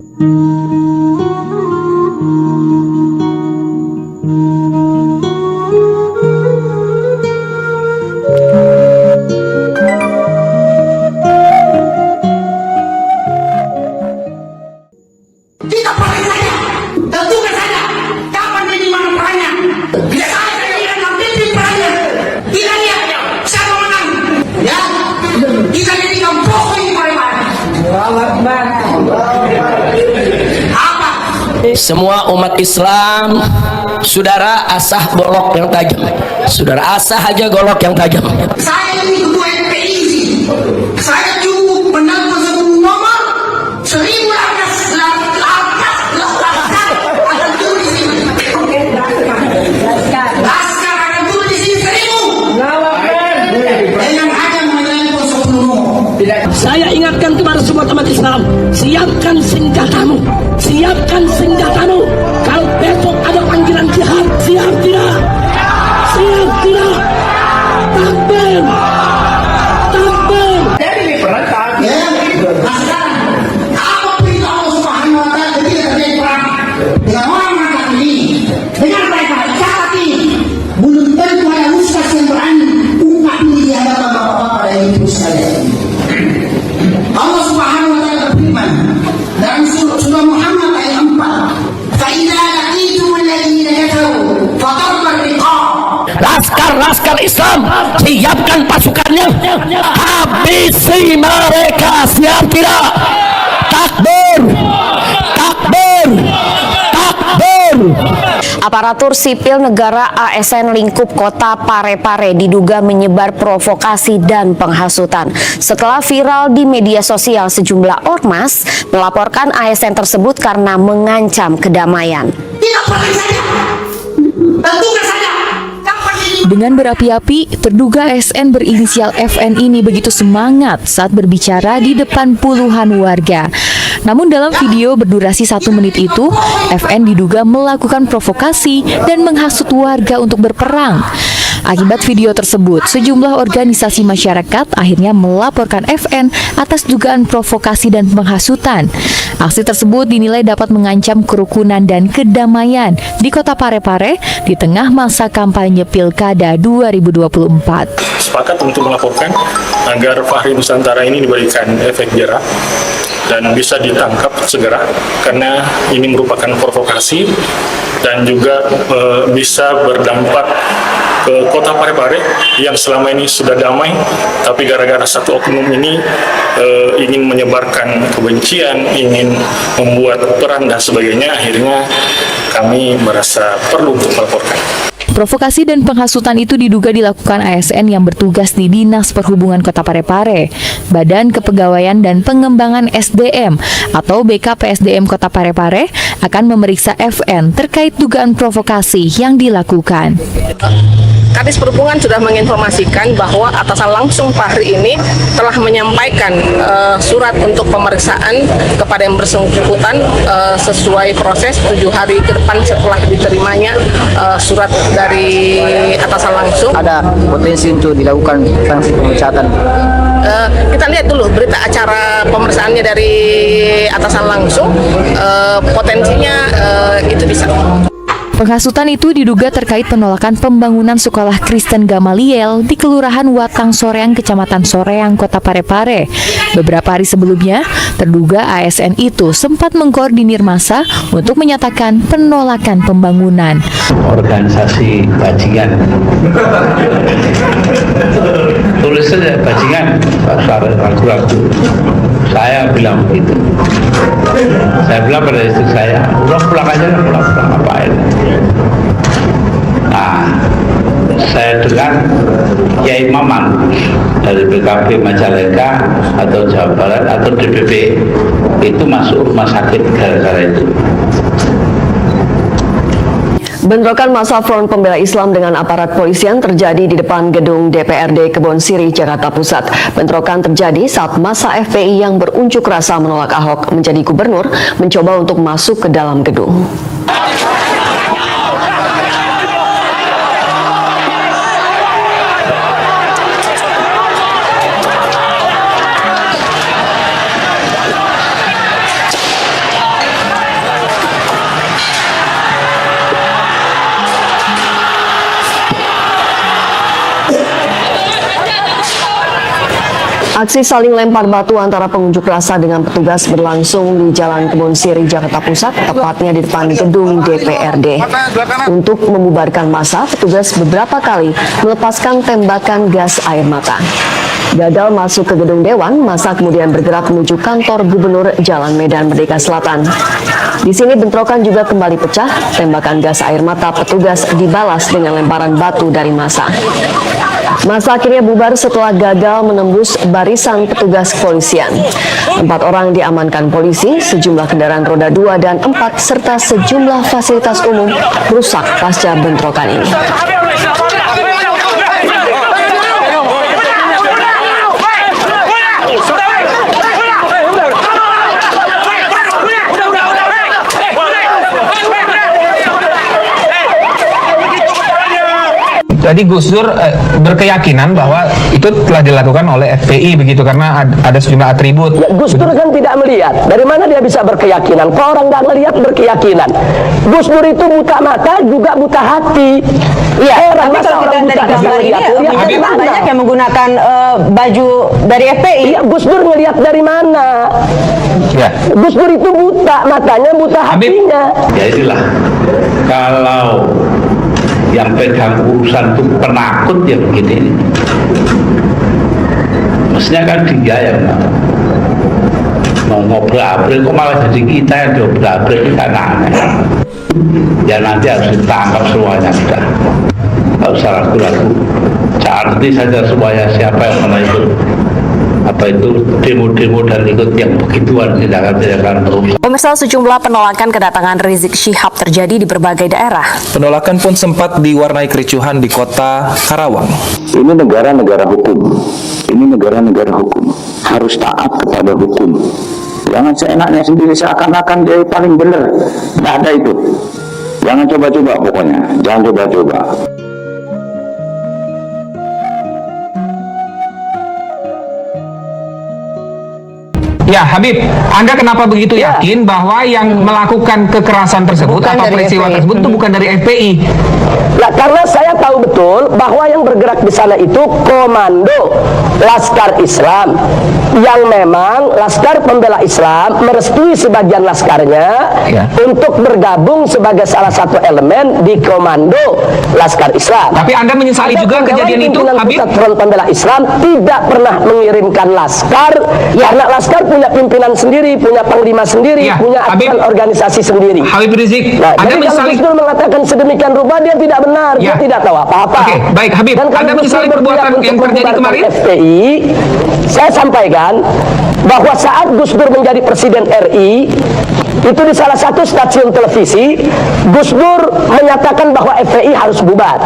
Kita pakai saja, tentukan saja kapan dan di mana perannya. Bila saya tidak mengambil perannya, tidak dia siapa menang. Ya, kita jadikan pokok ini bagaimana? Apa? Semua umat Islam, saudara asah golok yang tajam. Saudara asah aja golok yang tajam. Saya ini ketua MPIC. Saya cukup mendapat 10 nomor 1018 akan turun di sini. Laskar akan turun di sini 1000. Dengan hanya mengenai 10 nomor. Saya ingatkan kepada semua umat Islam, siapkan senjatamu, siapkan senjatamu. Kalau besok ada panggilan jihad, siap tidak? Siap tidak? Takbir! Takbir! Ya, nah sekarang apa perintah Allah Subhanahu Wa Taala ketika terjadi perang dengan orang mata ini, dengan mereka catat ini, belum tentu ada ustaz yang berani ungkap ini di hadapan bapak-bapak dan ibu sekalian. Allah Subhanahu Wa Taala berfirman dalam surah Muhammad ayat 4, "Fa'idza laqitumul ladzina kafaru fadarbal riqab." Laskar Islam, siapkan pasukannya, habisi mereka, siap tidak? Takbir! Takbir! Takbir! Aparatur sipil negara ASN lingkup kota Parepare diduga menyebar provokasi dan penghasutan. Setelah viral di media sosial, sejumlah ormas melaporkan ASN tersebut karena mengancam kedamaian. Tidak pakai saja, tentukan saja. Dengan berapi-api, terduga ASN berinisial FN ini begitu semangat saat berbicara di depan puluhan warga. Namun dalam video berdurasi 1 menit itu, FN diduga melakukan provokasi dan menghasut warga untuk berperang. Akibat video tersebut, sejumlah organisasi masyarakat akhirnya melaporkan FN atas dugaan provokasi dan penghasutan. Aksi tersebut dinilai dapat mengancam kerukunan dan kedamaian di kota Parepare di tengah masa kampanye Pilkada 2024. Sepakat untuk melaporkan agar Fahri Nusantara ini diberikan efek jerak dan bisa ditangkap segera karena ini merupakan provokasi dan juga bisa berdampak ke kota Parepare yang selama ini sudah damai, tapi gara-gara satu oknum ini ingin menyebarkan kebencian, ingin membuat perang dan sebagainya, akhirnya kami merasa perlu untuk melaporkan. Provokasi dan penghasutan itu diduga dilakukan ASN yang bertugas di Dinas Perhubungan Kota Parepare, Badan Kepegawaian dan Pengembangan SDM atau BKPSDM Kota Parepare akan memeriksa FN terkait dugaan provokasi yang dilakukan. Kadis Perhubungan sudah menginformasikan bahwa atasan langsung Fahri ini telah menyampaikan surat untuk pemeriksaan kepada yang bersangkutan sesuai proses 7 hari ke depan setelah diterimanya surat dari atasan langsung. Ada potensi untuk dilakukan sanksi pemecatan. Kita lihat dulu berita acara pemeriksaannya dari atasan langsung, potensinya itu bisa. Penghasutan itu diduga terkait penolakan pembangunan sekolah Kristen Gamaliel di Kelurahan Watang Soreang, Kecamatan Soreang, Kota Parepare. Beberapa hari sebelumnya, terduga ASN itu sempat mengkoordinir massa untuk menyatakan penolakan pembangunan. Organisasi bajingan, tulis saja bajingan, ragu-ragu. Saya bilang begitu. Saya bilang pada istri saya, udah pulang aja, pulang ngapain? Nah, saya dengar Kiai Maman dari BKP Majalengka atau Jawa Barat atau DPP itu masuk rumah sakit gara-gara itu. Bentrokan massa Front Pembela Islam dengan aparat polisian terjadi di depan gedung DPRD Kebon Sirih, Jakarta Pusat. Bentrokan terjadi saat massa FPI yang berunjuk rasa menolak Ahok menjadi gubernur mencoba untuk masuk ke dalam gedung. Aksi saling lempar batu antara pengunjuk rasa dengan petugas berlangsung di Jalan Kebon Siri, Jakarta Pusat, tepatnya di depan gedung DPRD. Untuk membubarkan massa, petugas beberapa kali melepaskan tembakan gas air mata. Gagal masuk ke gedung Dewan, massa kemudian bergerak menuju kantor Gubernur Jalan Medan Merdeka Selatan. Di sini bentrokan juga kembali pecah, tembakan gas air mata petugas dibalas dengan lemparan batu dari massa. Massa akhirnya bubar setelah gagal menembus barisan petugas kepolisian. 4 orang diamankan polisi, sejumlah kendaraan roda 2 dan 4 serta sejumlah fasilitas umum rusak pasca bentrokan ini. Jadi Gus Dur berkeyakinan bahwa itu telah dilakukan oleh FPI begitu, karena ada sejumlah atribut. Ya, Gus Dur kan tidak melihat. Dari mana dia bisa berkeyakinan? Kalau orang nggak melihat berkeyakinan. Gus Dur itu buta mata juga buta hati. Iya, tapi kalau kita dari gambar ini banyak yang menggunakan baju dari FPI. Iya, Gus Dur ngelihat dari mana? Ya. Gus Dur itu buta matanya, buta hatinya. Ya itulah, kalau yang pegang urusan itu penakut ya begini. Mestinya kan dia yang mau ngobrol-ngobrol, kok malah jadi kita yang ngobrol-ngobrol, itu kan aneh. Ya nanti harus ditangkap semuanya sudah. Tidak usah ragu-ragu. Cari saja semuanya siapa yang pernah ikut demo-demo dan ikut yang begituan, tidak akan terus. Pemirsa, sejumlah penolakan kedatangan Rizik Syihab terjadi di berbagai daerah. Penolakan pun sempat diwarnai kericuhan di kota Karawang. Ini negara-negara hukum. Ini negara-negara hukum. Harus taat kepada hukum. Jangan seenaknya sendiri seakan-akan dia paling benar. Tidak ada itu. Jangan coba-coba pokoknya. Jangan coba-coba. Ya, Habib, Anda kenapa begitu yakin bahwa yang melakukan kekerasan tersebut atau peristiwa tersebut itu bukan dari FPI? Nah, karena saya tahu betul bahwa yang bergerak di sana itu komando Laskar Islam, yang memang Laskar Pembela Islam merestui sebagian laskarnya untuk bergabung sebagai salah satu elemen di komando Laskar Islam. Tapi Anda menyesali juga kejadian itu, Habib? Pusat Front Pembela Islam tidak pernah mengirimkan laskar, karena laskar punya pimpinan sendiri, punya panglima sendiri, punya aturan organisasi sendiri. Habib Rizik, nah, Anda jadi menyesali? kalau Gus Dur mengatakan sedemikian rupa, dia tidak benar, dia tidak tahu apa-apa. Oke, baik, Habib. Dan Anda menyesali perbuatan yang terjadi kemarin? FPI, saya sampaikan bahwa saat Gus Dur menjadi Presiden RI, itu di salah satu stasiun televisi, Gus Dur menyatakan bahwa FPI harus bubar.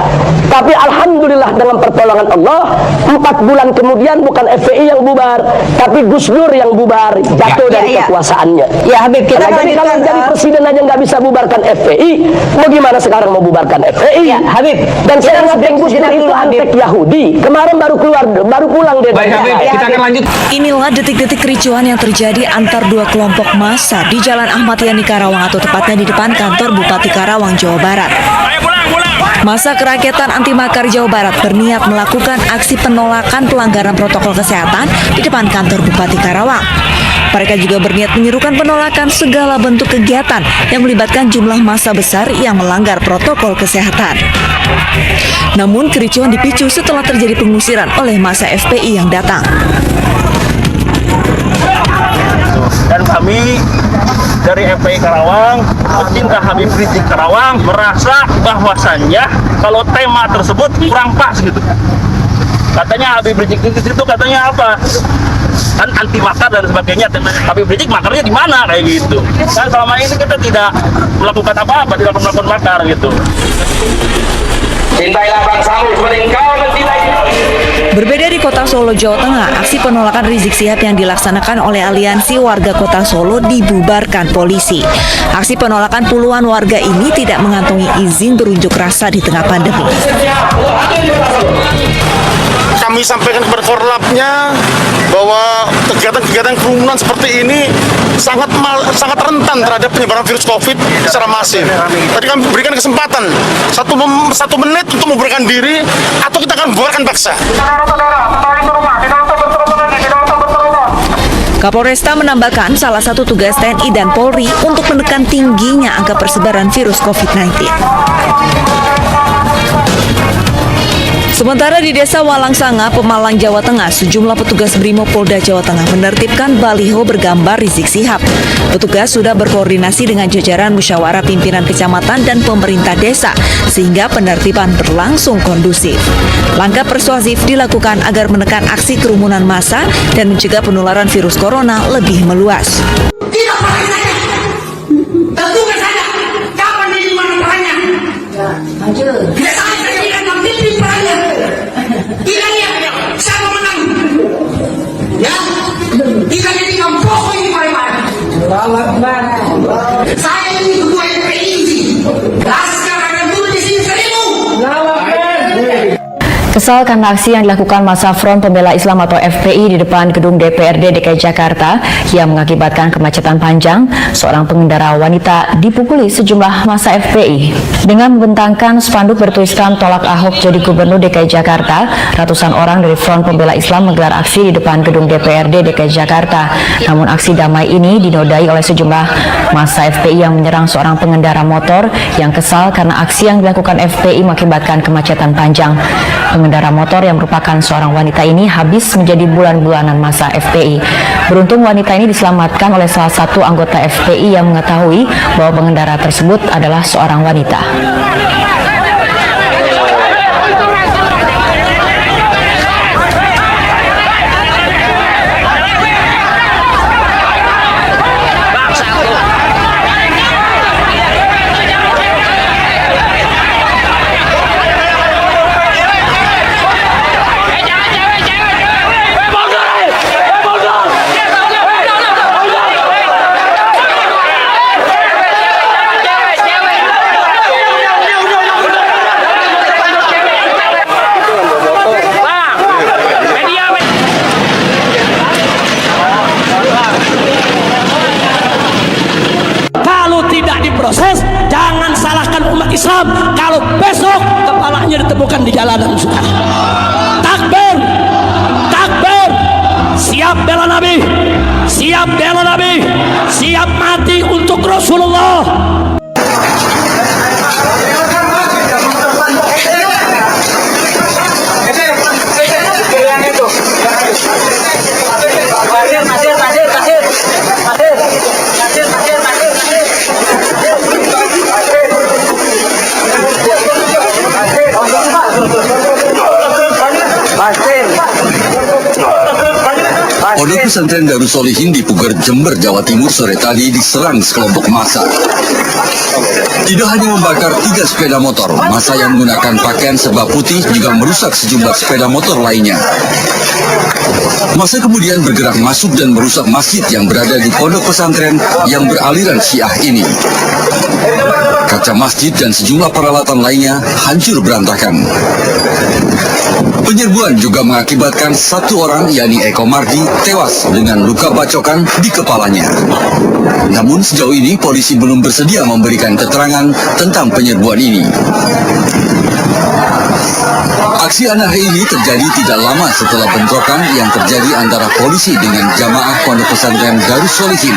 Tapi alhamdulillah dengan pertolongan Allah, 4 bulan kemudian bukan FPI yang bubar, tapi Gus Dur yang bubar, jatuh dari kekuasaannya. Ya, Habib, kita jadi kalau jadi presiden aja nggak bisa bubarkan FPI, bagaimana sekarang mau bubarkan FPI? Ya, Habib. Dan saya ingatkan Gus Dur itu antek Yahudi. Kemarin baru pulang dari Baik, Habib, kita akan lanjut. Inilah detik-detik kericuhan yang terjadi antar dua kelompok massa di Jalan Ahmad Yani Karawang, atau tepatnya di depan kantor Bupati Karawang, Jawa Barat. Massa Kerakyatan Anti Makar Jawa Barat berniat melakukan aksi penolakan pelanggaran protokol kesehatan di depan kantor Bupati Karawang. Mereka juga berniat menyerukan penolakan segala bentuk kegiatan yang melibatkan jumlah massa besar yang melanggar protokol kesehatan. Namun kericuhan dipicu setelah terjadi pengusiran oleh massa FPI yang datang. Dan kami dari FPI Karawang, pecinta Habib Rizik Karawang, merasa bahwasannya kalau tema tersebut kurang pas gitu. Katanya Habib Rizik itu katanya apa? Kan anti makar dan sebagainya. Habib Rizik makarnya di mana kayak gitu. Dan selama ini kita tidak melakukan apa-apa, tidak melakukan makar gitu. Cintailah bangsamu seperti engkau mencintai. Berbeda di Kota Solo, Jawa Tengah, aksi penolakan Rizik Syihab yang dilaksanakan oleh Aliansi Warga Kota Solo dibubarkan polisi. Aksi penolakan puluhan warga ini tidak mengantongi izin berunjuk rasa di tengah pandemi. Kami sampaikan kepada Korlapnya bahwa kegiatan-kegiatan kerumunan seperti ini sangat rentan terhadap penyebaran virus COVID secara masif. Tadi kami berikan kesempatan satu menit untuk membubarkan diri, atau kita akan bubarkan paksa. Saudara-saudara, kembali ke rumah, tidak usah berkerumun lagi, tidak usah Kapolresta menambahkan salah satu tugas TNI dan Polri untuk menekan tingginya angka persebaran virus COVID-19. Sementara di Desa Walangsanga, Pemalang, Jawa Tengah, sejumlah petugas Brimopolda Jawa Tengah menertibkan baliho bergambar Rizik Syihab. Petugas sudah berkoordinasi dengan jajaran musyawarah pimpinan kecamatan dan pemerintah desa, sehingga penertiban berlangsung kondusif. Langkah persuasif dilakukan agar menekan aksi kerumunan massa dan mencegah penularan virus corona lebih meluas. Tidak pakai saya. Tentukan saja. Kapan ini mana perannya? Ya, maju. Tidak saya tidak pimpin perannya. Tidak ya, siapa menang? Ya, tidak jadi kampung ini Pak. Saya ini ketua FPI. Laskar akan turun di sini 1000. Kesal karena aksi yang dilakukan massa Front Pembela Islam atau FPI di depan gedung DPRD DKI Jakarta yang mengakibatkan kemacetan panjang, seorang pengendara wanita dipukuli sejumlah massa FPI. Dengan membentangkan spanduk bertuliskan tolak Ahok jadi Gubernur DKI Jakarta, ratusan orang dari Front Pembela Islam menggelar aksi di depan gedung DPRD DKI Jakarta. Namun aksi damai ini dinodai oleh sejumlah massa FPI yang menyerang seorang pengendara motor yang kesal karena aksi yang dilakukan FPI mengakibatkan kemacetan panjang. Pengendara motor yang merupakan seorang wanita ini habis menjadi bulan-bulanan masa FPI. Beruntung wanita ini diselamatkan oleh salah satu anggota FPI yang mengetahui bahwa pengendara tersebut adalah seorang wanita. Proses, jangan salahkan umat Islam kalau besok kepalanya ditemukan di jalanan. Takbir, takbir, siap bela Nabi, siap bela Nabi, siap mati untuk Rasulullah. Pondok Pesantren Darus Sholihin di Puger, Jember, Jawa Timur sore tadi diserang sekelompok massa. Tidak hanya membakar 3 sepeda motor, massa yang menggunakan pakaian serba putih juga merusak sejumlah sepeda motor lainnya. Massa kemudian bergerak masuk dan merusak masjid yang berada di pondok pesantren yang beraliran Syiah ini. Kaca masjid dan sejumlah peralatan lainnya hancur berantakan. Penyerbuan juga mengakibatkan satu orang, yakni Eko Mardi, tewas dengan luka bacokan di kepalanya. Namun sejauh ini polisi belum bersedia memberikan keterangan tentang penyerbuan ini. Aksi aneh ini terjadi tidak lama setelah bentrokan yang terjadi antara polisi dengan jamaah pondok pesantren Darus Sholihin.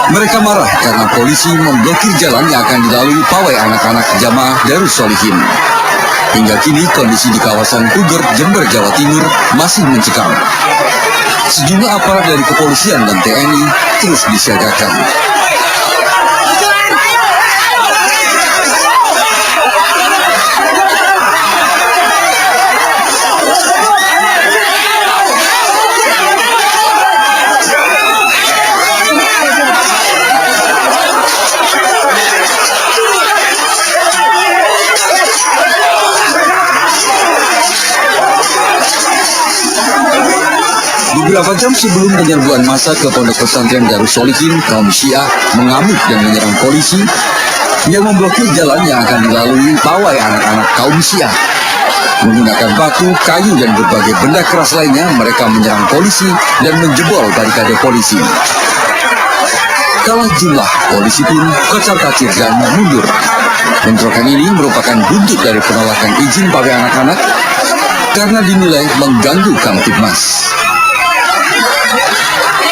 Mereka marah karena polisi memblokir jalan yang akan dilalui pawai anak-anak jamaah Darus Sholihin. Hingga kini kondisi di kawasan Puger, Jember, Jawa Timur masih mencekam. Sejumlah aparat dari kepolisian dan TNI terus disiagakan. Beberapa jam sebelum penyerbuan massa ke pondok pesantren Darus Sholihin, kaum Syiah mengamuk dan menyerang polisi yang memblokir jalan yang akan dilalui pawai anak-anak kaum Syiah. Menggunakan batu, kayu, dan berbagai benda keras lainnya, mereka menyerang polisi dan menjebol barikade polisi. Kalah jumlah, polisi pun kocar-kacir dan mundur. Bentrokan ini merupakan buntut dari penolakan izin pawai anak-anak karena dinilai mengganggu Kamtibmas.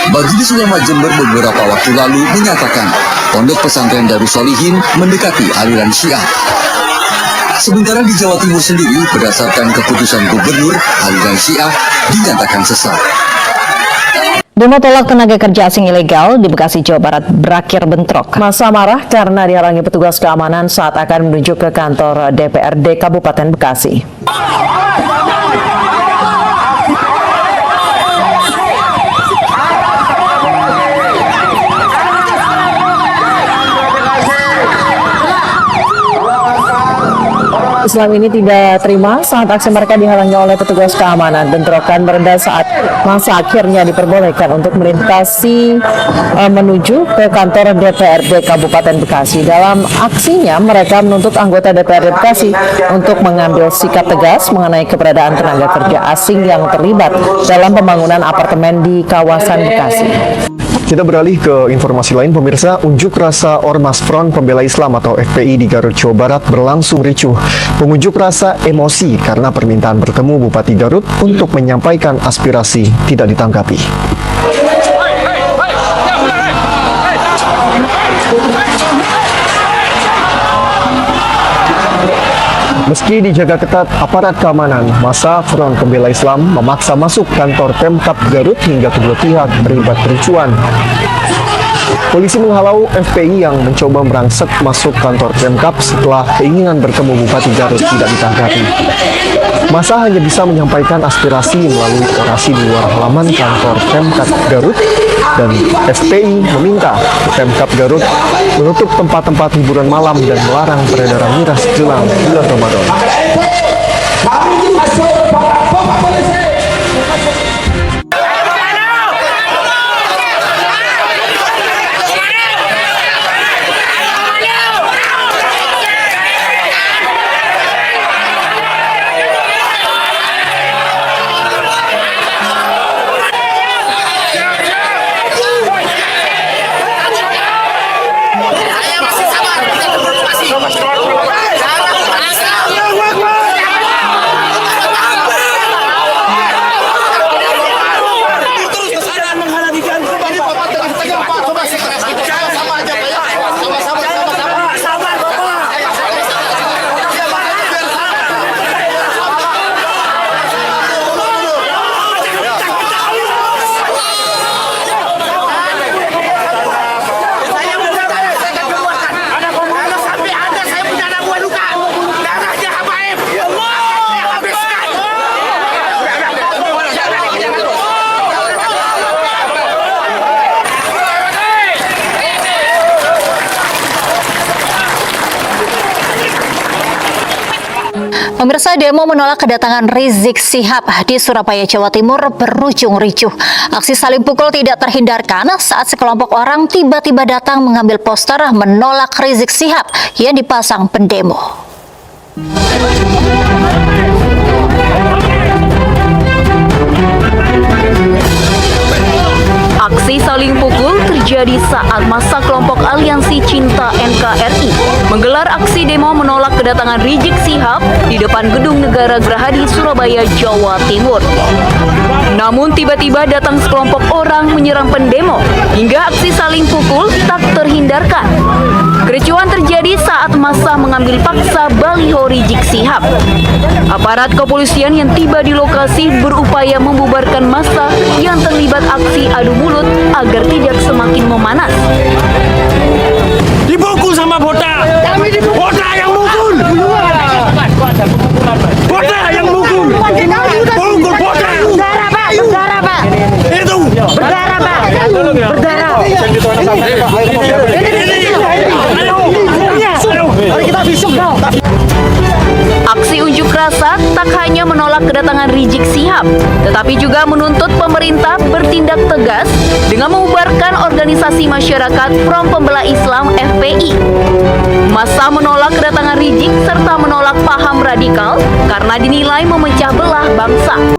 Majelis Ulama Jember beberapa waktu lalu menyatakan Pondok Pesantren Darussolihin mendekati aliran Syiah. Sementara di Jawa Timur sendiri, berdasarkan keputusan gubernur, aliran Syiah dinyatakan sesat. Demo tolak tenaga kerja asing ilegal di Bekasi, Jawa Barat berakhir bentrok. Massa marah karena dihalangi petugas keamanan saat akan menuju ke kantor DPRD Kabupaten Bekasi. Islam ini tidak terima saat aksi mereka dihalangi oleh petugas keamanan. Bentrokan mereda saat massa akhirnya diperbolehkan untuk melintasi menuju ke kantor DPRD Kabupaten Bekasi. Dalam aksinya, mereka menuntut anggota DPRD Bekasi untuk mengambil sikap tegas mengenai keberadaan tenaga kerja asing yang terlibat dalam pembangunan apartemen di kawasan Bekasi. Kita beralih ke informasi lain, pemirsa. Unjuk rasa Ormas Front Pembela Islam atau FPI di Garut, Jawa Barat berlangsung ricuh. Pengunjuk rasa emosi karena permintaan bertemu Bupati Garut untuk menyampaikan aspirasi tidak ditanggapi. Meski dijaga ketat aparat keamanan, massa Front Pembela Islam memaksa masuk kantor Pemkab Garut hingga kedua pihak terlibat kericuan. Polisi menghalau FPI yang mencoba merangsek masuk kantor Pemkab setelah keinginan bertemu Bupati Garut tidak ditanggapi. Massa hanya bisa menyampaikan aspirasi melalui orasi di luar halaman kantor Pemkab Garut, dan FPI meminta Pemkab Garut menutup tempat-tempat hiburan malam dan melarang peredaran miras jelang bulan Ramadan. Pemirsa, demo menolak kedatangan Rizik Syihab di Surabaya, Jawa Timur berujung ricuh. Aksi saling pukul tidak terhindarkan saat sekelompok orang tiba-tiba datang mengambil poster menolak Rizik Syihab yang dipasang pendemo. Aksi saling pukul terjadi saat massa kelompok Aliansi Cinta NKRI menggelar aksi demo menolak kedatangan Rizik Syihab di depan Gedung Negara Gerahadi, Surabaya, Jawa Timur. Namun tiba-tiba datang sekelompok orang menyerang pendemo hingga aksi saling pukul tak terhindarkan. Kericuan terjadi saat massa mengambil paksa baliho Rizik Syihab. Aparat kepolisian yang tiba di lokasi berupaya membubarkan massa yang terlibat aksi adu mulut agar tidak semakin memanas. Dipukul sama Boda. Boda yang mukul. Boda yang mukul. Pukul Boda. Berdarah, Pak. Berdarah, Pak. Itu. Berdarah, Pak. Berdarah. Aksi unjuk rasa tak hanya menolak kedatangan Rizik Syihab, tetapi juga menuntut pemerintah bertindak tegas dengan membubarkan organisasi masyarakat Front Pembela Islam FPI. Massa menolak kedatangan Rizik serta menolak paham radikal karena dinilai memecah belah bangsa.